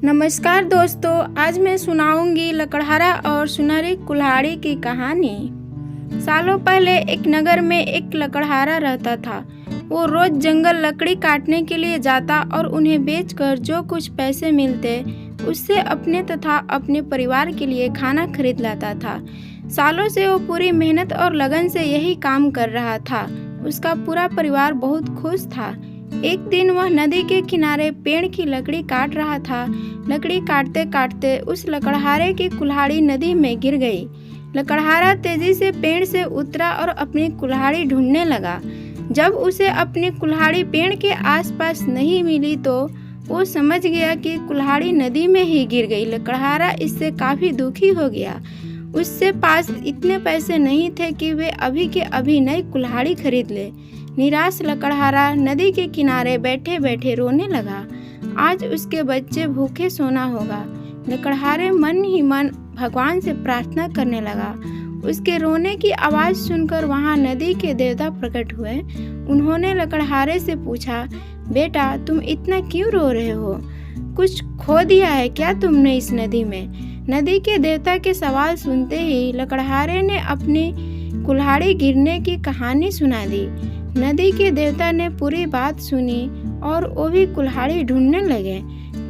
नमस्कार दोस्तों, आज मैं सुनाऊंगी लकड़हारा और सुनहरी कुल्हाड़ी की कहानी। सालों पहले एक नगर में एक लकड़हारा रहता था। वो रोज जंगल लकड़ी काटने के लिए जाता और उन्हें बेचकर जो कुछ पैसे मिलते उससे अपने तथा अपने परिवार के लिए खाना खरीद लाता था। सालों से वो पूरी मेहनत और लगन से यही काम कर रहा था। उसका पूरा परिवार बहुत खुश था। एक दिन वह नदी के किनारे पेड़ की लकड़ी काट रहा था। लकड़ी काटते काटते उस लकड़हारे की कुल्हाड़ी नदी में गिर गई। लकड़हारा तेजी से पेड़ से उतरा और अपनी कुल्हाड़ी ढूंढने लगा। जब उसे अपनी कुल्हाड़ी पेड़ के आसपास नहीं मिली तो वो समझ गया कि कुल्हाड़ी नदी में ही गिर गई। लकड़हारा इससे काफी दुखी हो गया। उसके पास इतने पैसे नहीं थे कि वे अभी के अभी नई कुल्हाड़ी खरीद ले। निराश लकड़हारा नदी के किनारे बैठे बैठे रोने लगा। आज उसके बच्चे भूखे सोना होगा। लकड़हारे मन ही मन भगवान से प्रार्थना करने लगा। उसके रोने की आवाज़ सुनकर वहां नदी के देवता प्रकट हुए। उन्होंने लकड़हारे से पूछा, बेटा तुम इतना क्यों रो रहे हो? कुछ खो दिया है क्या तुमने इस नदी में? नदी के देवता के सवाल सुनते ही लकड़हारे ने अपनी कुल्हाड़ी गिरने की कहानी सुना दी। नदी के देवता ने पूरी बात सुनी और वो भी कुल्हाड़ी ढूंढने लगे।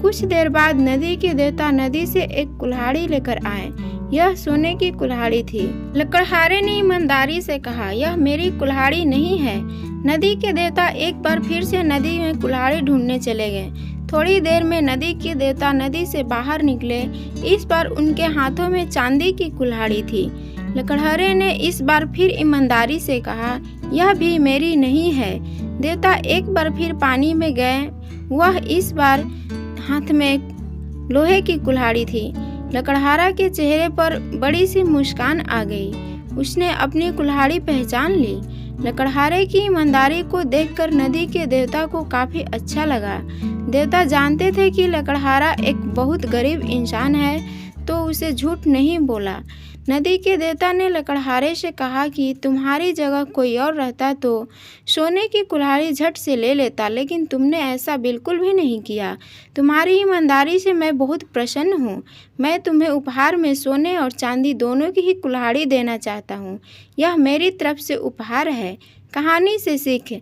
कुछ देर बाद नदी के देवता नदी से एक कुल्हाड़ी लेकर आए। यह सोने की कुल्हाड़ी थी। लकड़हारे ने ईमानदारी से कहा, यह मेरी कुल्हाड़ी नहीं है। नदी के देवता एक बार फिर से नदी में कुल्हाड़ी ढूंढने चले गए। थोड़ी देर में नदी के देवता नदी से बाहर निकले। इस बार उनके हाथों में चांदी की कुल्हाड़ी थी। लकड़हारे ने इस बार फिर ईमानदारी से कहा, यह भी मेरी नहीं है। देवता एक बार फिर पानी में गए। वह इस बार हाथ में लोहे की कुल्हाड़ी थी। लकड़हारा के चेहरे पर बड़ी सी मुस्कान आ गई। उसने अपनी कुल्हाड़ी पहचान ली। लकड़हारे की ईमानदारी को देखकर नदी के देवता को काफी अच्छा लगा। देवता जानते थे कि लकड़हारा एक बहुत गरीब इंसान है, तो उसे झूठ नहीं बोला। नदी के देवता ने लकड़हारे से कहा कि तुम्हारी जगह कोई और रहता तो सोने की कुल्हाड़ी झट से ले लेता, लेकिन तुमने ऐसा बिल्कुल भी नहीं किया। तुम्हारी ईमानदारी से मैं बहुत प्रसन्न हूँ। मैं तुम्हें उपहार में सोने और चांदी दोनों की ही कुल्हाड़ी देना चाहता हूँ। यह मेरी तरफ से उपहार है। कहानी से सीख,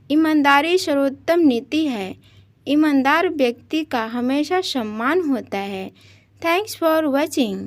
ईमानदारी सर्वोत्तम नीति है। ईमानदार व्यक्ति का हमेशा सम्मान होता है। Thanks for watching.